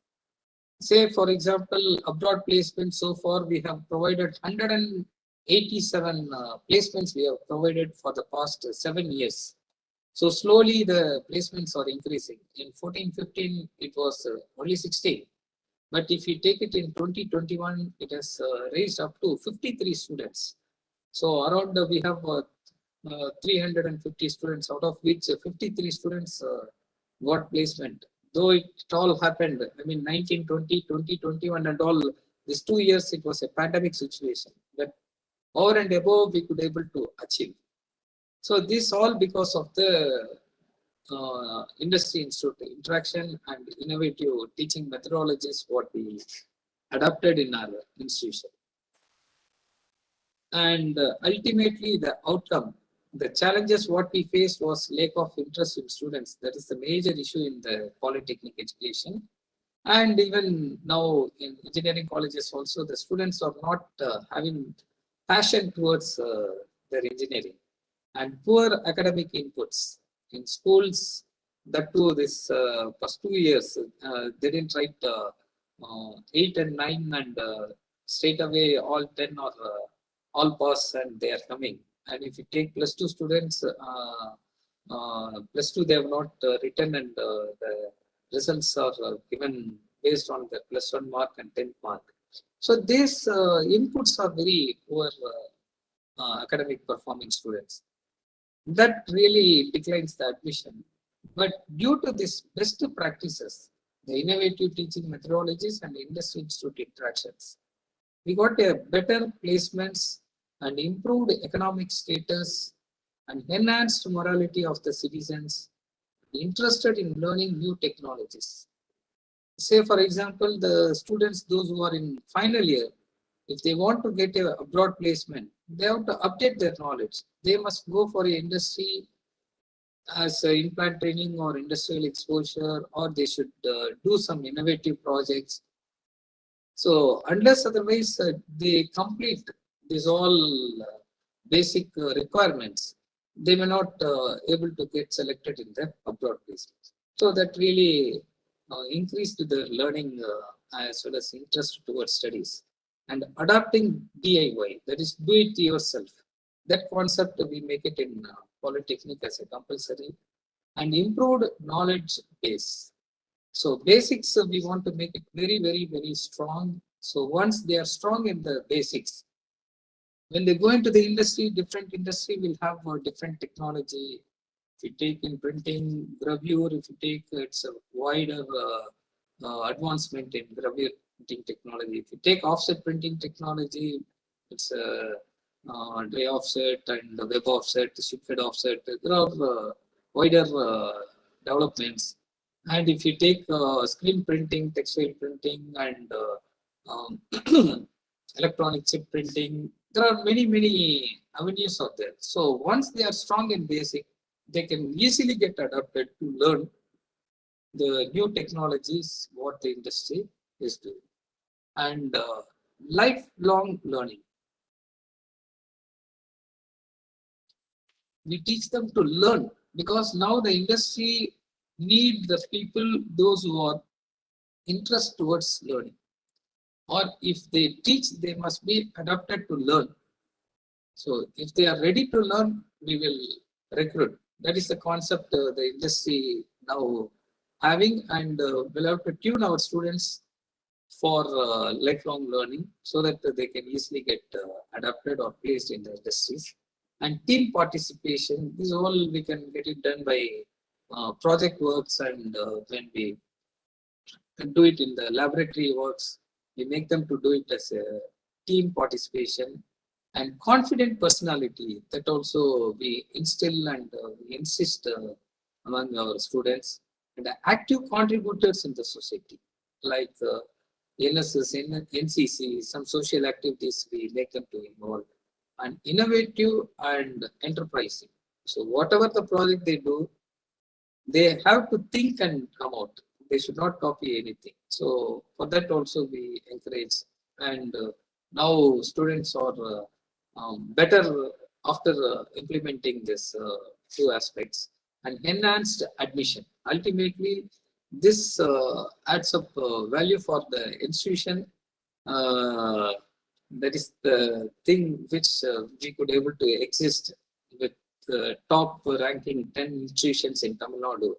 Say, for example, abroad placement, so far we have provided 187 placements we have provided for the past 7 years. So slowly the placements are increasing. In 14-15, it was only 16. But if you take it in 2021, it has raised up to 53 students. So around we have 350 students, out of which 53 students got placement. Though it all happened, I mean 1920, 2021 and all, these 2 years it was a pandemic situation. But over and above we could able to achieve. So this all because of the industry institute interaction and innovative teaching methodologies what we adapted in our institution. And ultimately the outcome, the challenges what we faced was lack of interest in students. That is the major issue in the polytechnic education. And even now in engineering colleges also, the students are not having passion towards their engineering and poor academic inputs. In schools, that too, this first 2 years, they didn't write 8 and 9 and straight away all 10 or all pass and they are coming. And if you take plus 2 students, plus 2 they have not written and the results are given based on the plus 1 mark and 10th mark. So these inputs are very poor academic performing students. That really declines the admission. But due to these best practices, the innovative teaching methodologies and industry institute interactions, we got a better placements and improved economic status and enhanced morality of the citizens interested in learning new technologies. Say, for example, the students, those who are in final year, if they want to get a abroad placement, they have to update their knowledge. They must go for a industry as implant training or industrial exposure, or they should do some innovative projects. So unless otherwise they complete these all basic requirements, they may not able to get selected in the abroad placements. So that really increased the learning as well as interest towards studies. And adopting DIY, that is do it yourself. That concept we make it in Polytechnic as a compulsory, and improved knowledge base. So basics, we want to make it very, very, very strong. So once they are strong in the basics, when they go into the industry, different industry will have a different technology. If you take in printing, gravure, if you take, it's a wider advancement in gravure printing technology. If you take offset printing technology, it's a dry offset and web offset, shifted offset. There are wider developments. And if you take screen printing, textile printing, and electronic chip printing, there are many, many avenues out there. So once they are strong in basic, they can easily get adapted to learn the new technologies, what the industry is doing. And lifelong learning. We teach them to learn because now the industry need the people, those who are interest towards learning. Or if they teach, they must be adapted to learn. So if they are ready to learn, we will recruit. That is the concept the industry now having, and we'll have to tune our students for lifelong learning so that they can easily get adapted or placed in the industries. And team participation, this all we can get it done by project works, and when we do it in the laboratory works, we make them to do it as a team participation. And confident personality, that also we instill and we insist among our students, and active contributors in the society, like NSS, NCC, some social activities we make them to involve, and innovative and enterprising. So whatever the project they do, they have to think and come out. They should not copy anything. So for that also we encourage. And now students are better after implementing this two aspects. And enhanced admission. Ultimately, this adds up value for the institution. Uh, that is the thing which we could able to exist with top ranking 10 institutions in Tamil Nadu.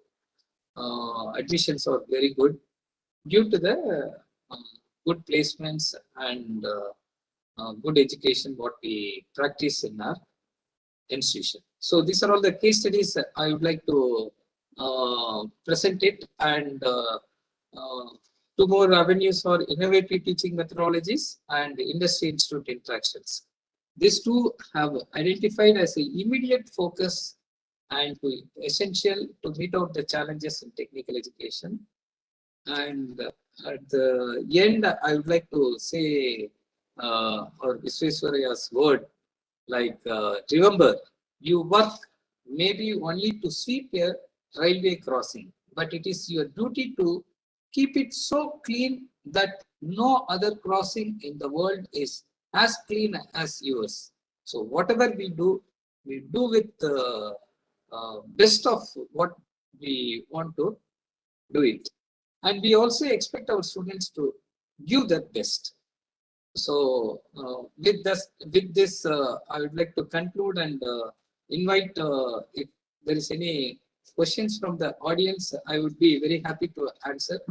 Admissions are very good due to the good placements and good education what we practice in our institution. So these are all the case studies I would like to present it, and two more avenues are innovative teaching methodologies and industry institute interactions. These two have identified as an immediate focus and essential to meet out the challenges in technical education. And at the end, I would like to say, or Visweswaraya's word, like, remember, you work maybe only to sweep a railway crossing, but it is your duty to keep it so clean that no other crossing in the world is as clean as yours. So whatever we do with the best of what we want to do it. And we also expect our students to give their best. So with this, I would like to conclude and invite if there is any questions from the audience, I would be very happy to answer.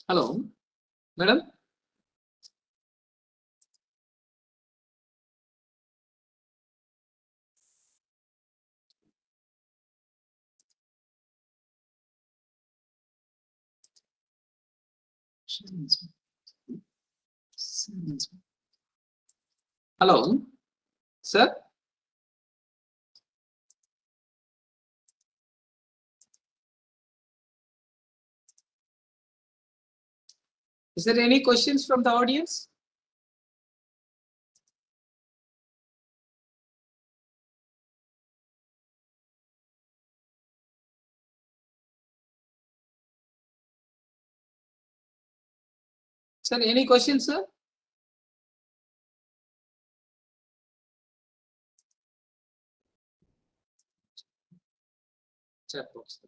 Hello, madam. Hello, sir. Is there any questions from the audience? Sir, any questions, sir? Chat box.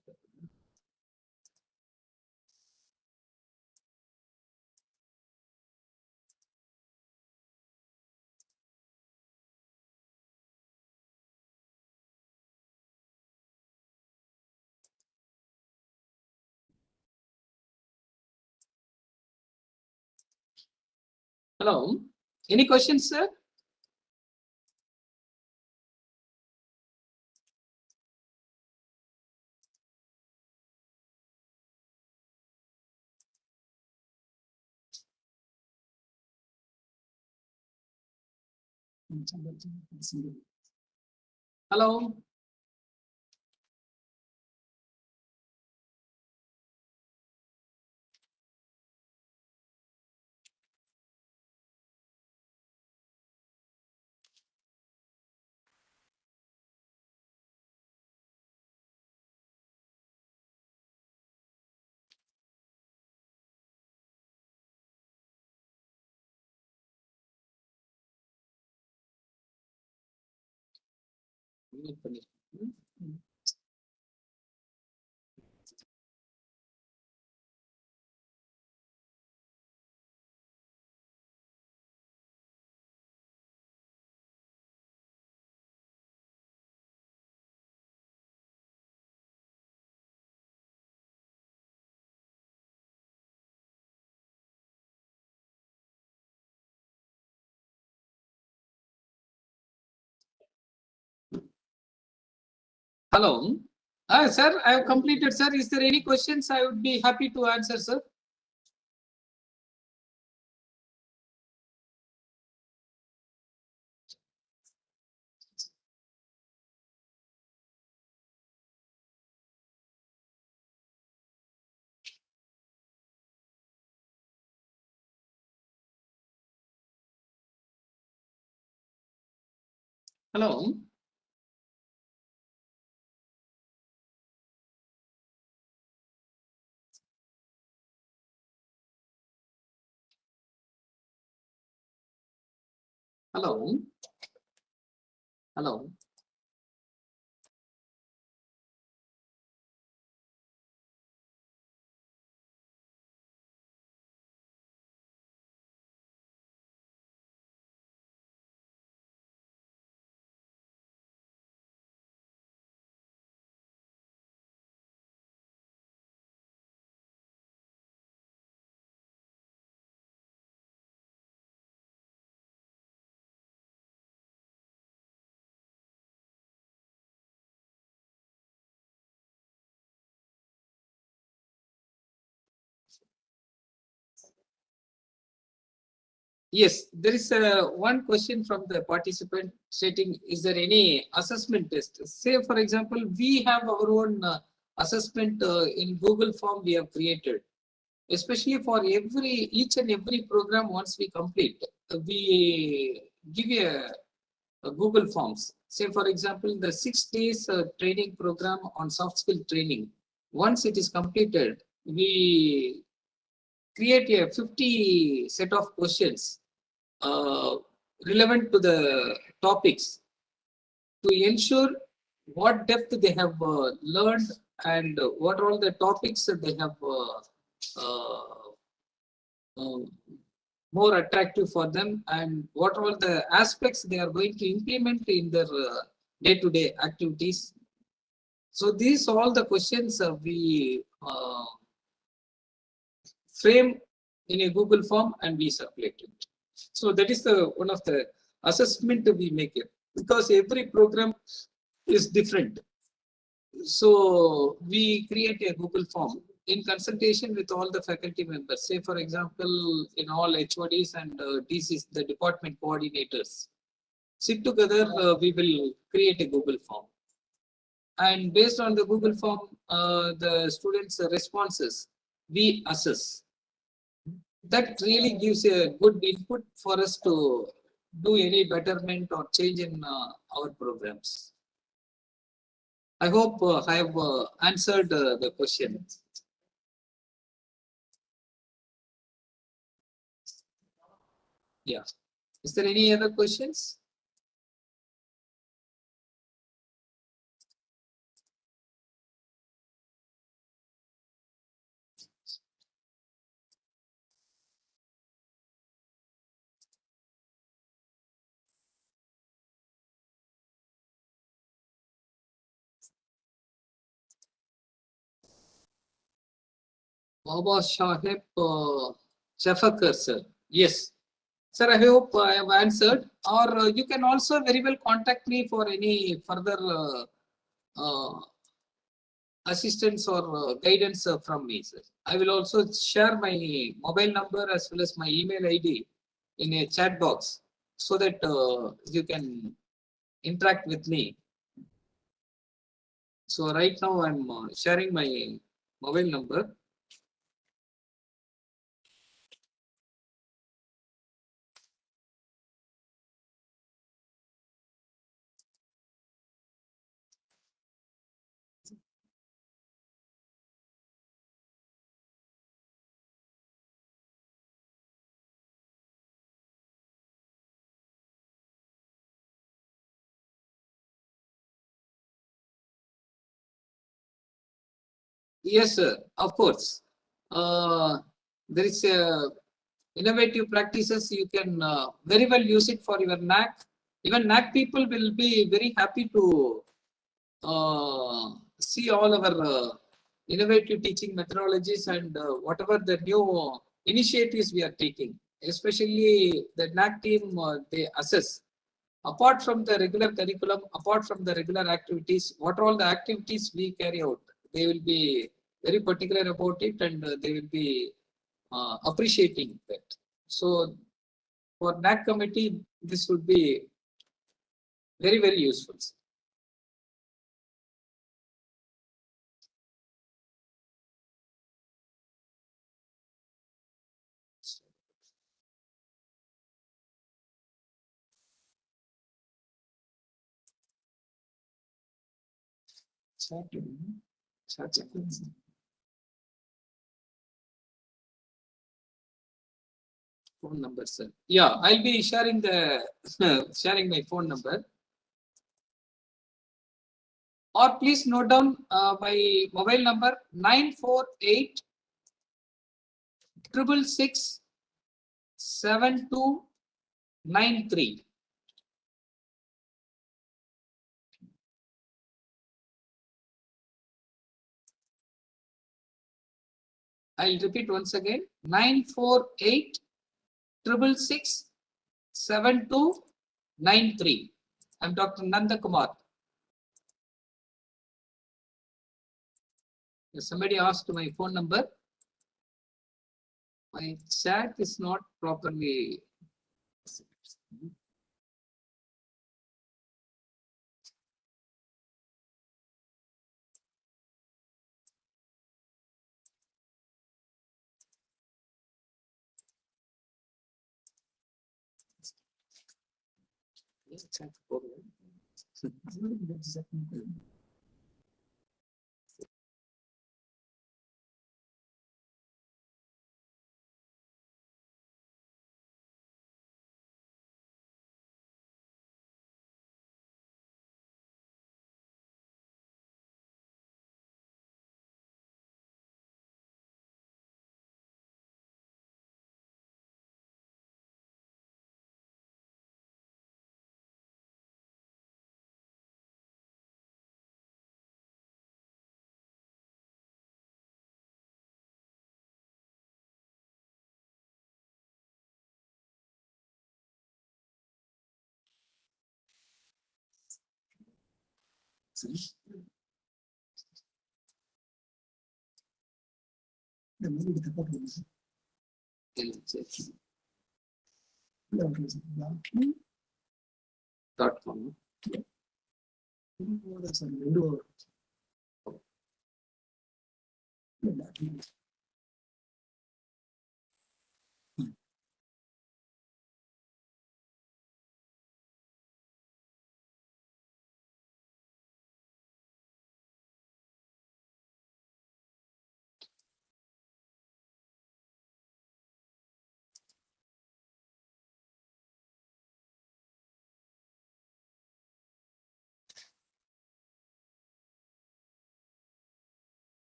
Hello, any questions, sir? Hello. Hello. Sir, I have completed, sir. Is there any questions? I would be happy to answer, sir. Hello. Hello. Hello. Yes, there is one question from the participant stating, is there any assessment test? Say, for example, we have our own assessment in Google form we have created, especially for each and every program. Once we complete, we give a Google Forms. Say, for example, the 6 days training program on soft skill training. Once it is completed, we create a 50 set of questions relevant to the topics to ensure what depth they have learned and what are all the topics that they have uh, uh, more attractive for them and what are all the aspects they are going to implement in their day-to-day activities. So these all the questions we frame in a Google form and we circulate it. So that is the one of the assessment we make it, because every program is different. So we create a Google form in consultation with all the faculty members. Say, for example, in all HODs and DCs, the department coordinators sit together. We will create a Google form, and based on the Google form, the students' responses we assess. That really gives a good input for us to do any betterment or change in our programs. I hope I have answered the question. Yeah. Is there any other questions? Baba Sahib Shafakar, sir. Yes. Sir, I hope I have answered. Or you can also very well contact me for any further assistance or guidance from me, sir. I will also share my mobile number as well as my email ID in a chat box so that you can interact with me. So right now I'm sharing my mobile number. Yes, sir. Of course. There is innovative practices. You can very well use it for your NAC. Even NAC people will be very happy to see all our innovative teaching methodologies and whatever the new initiatives we are taking. Especially the NAC team, they assess. Apart from the regular curriculum, apart from the regular activities, what all the activities we carry out, they will be very particular about it, and they will be appreciating that. So for NAC committee, this would be very, very useful. Phone number, sir. Yeah, I'll be sharing the sharing my phone number. Or please note down my mobile number 948 666 7293. I'll repeat once again 948 666 7293. I'm Dr. Nandakumar. Somebody asked my phone number. My chat is not properly. .com.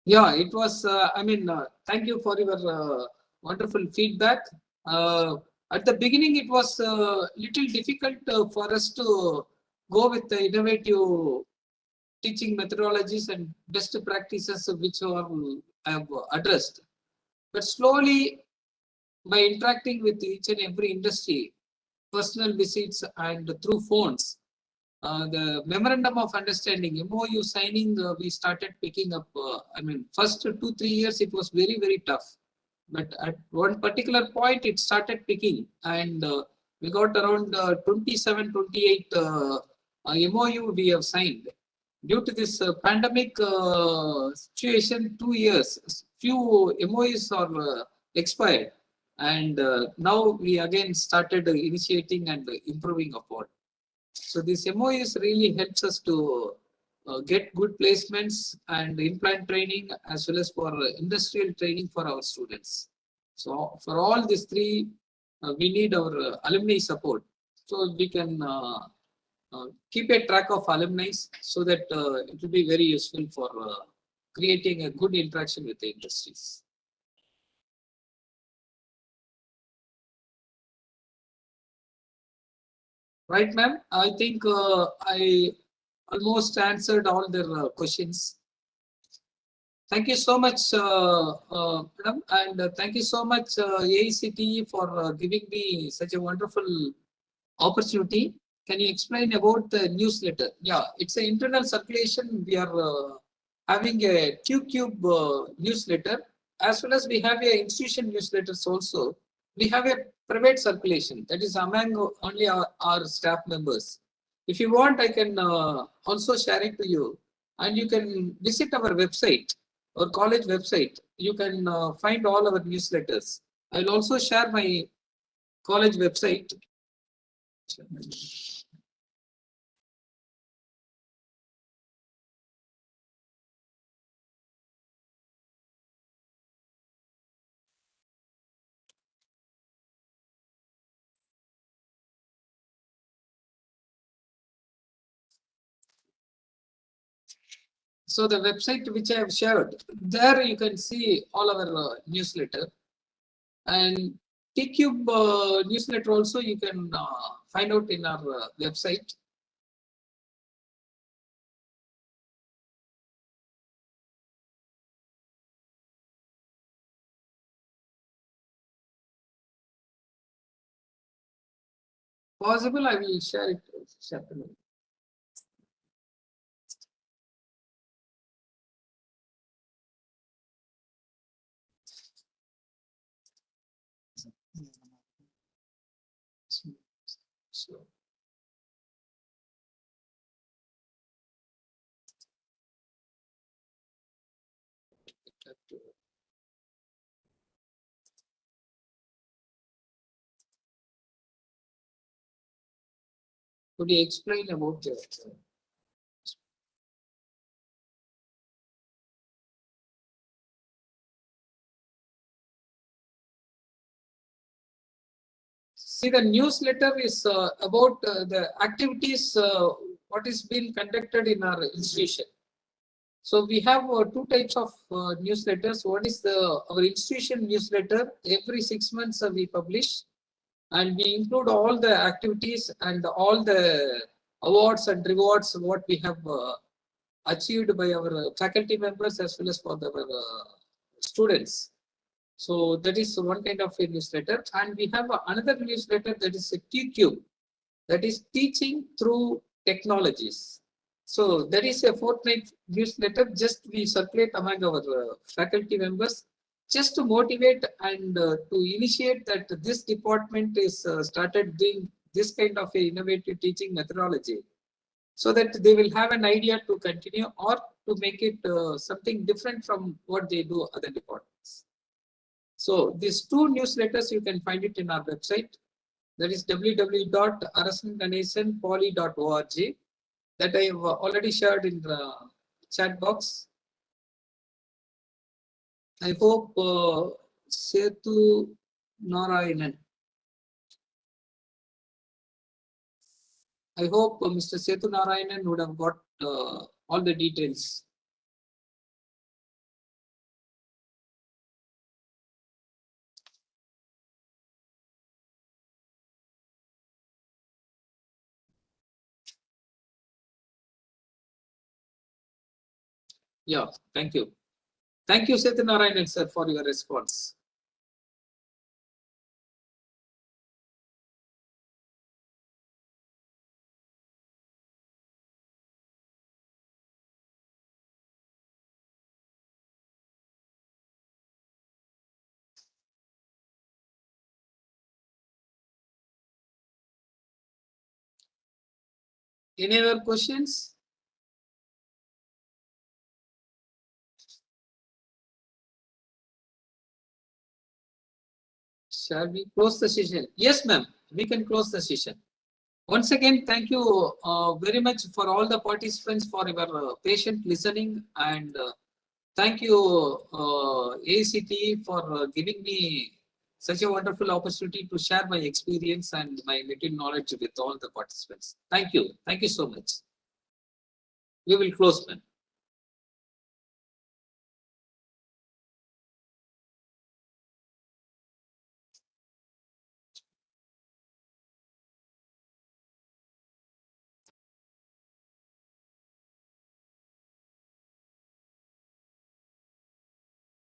Yeah, it was, thank you for your wonderful feedback. At the beginning, it was a little difficult for us to go with the innovative teaching methodologies and best practices which I have addressed. But slowly, by interacting with each and every industry, personal visits and through phones, the memorandum of understanding, MOU signing, we started picking up. First 2-3 years it was very, very tough. But at one particular point, it started picking, and we got around 27, 28 MOU we have signed. Due to this pandemic situation, 2 years, few MOUs are expired. And now we again started initiating and improving upon. So this MOUs really helps us to get good placements and implant training as well as for industrial training for our students. So for all these three, we need our alumni support. So we can keep a track of alumni so that it will be very useful for creating a good interaction with the industries. Right, ma'am? I think I almost answered all their questions. Thank you so much, madam, and thank you so much, AICTE, for giving me such a wonderful opportunity. Can you explain about the newsletter? Yeah, it's an internal circulation. We are having a QCube newsletter, as well as we have a institution newsletters also. We have a private circulation that is among only our staff members. If you want, I can also share it to you, and you can visit our website or college website. You can find all our newsletters. I will also share my college website. So the website which I have shared, there you can see all our newsletter, and TCube newsletter also you can find out in our website. Possible, I will share it separately. So, could you explain about that? See, the newsletter is about the activities what is being conducted in our institution. So we have two types of newsletters. One is our institution newsletter. Every 6 months we publish, and we include all the activities and all the awards and rewards what we have achieved by our faculty members as well as for our students. So that is one kind of a newsletter, and we have another newsletter that is a TQ, that is teaching through technologies. So that is a fortnight newsletter. Just we circulate among our faculty members, just to motivate and to initiate that this department is started doing this kind of a innovative teaching methodology, so that they will have an idea to continue or to make it something different from what they do other departments. So these two newsletters, you can find it in our website. That is www.arasanganesanpoly.org, that I have already shared in the chat box. I hope Setu Narayanan. I hope Mr. Setu Narayanan would have got all the details. Yeah, thank you. Thank you, Setu Narayanan, sir, for your response. Any other questions? Shall we close the session? Yes, ma'am. We can close the session. Once again, thank you very much for all the participants for your patient listening, and thank you ACT for giving me such a wonderful opportunity to share my experience and my little knowledge with all the participants. Thank you. Thank you so much. We will close, ma'am.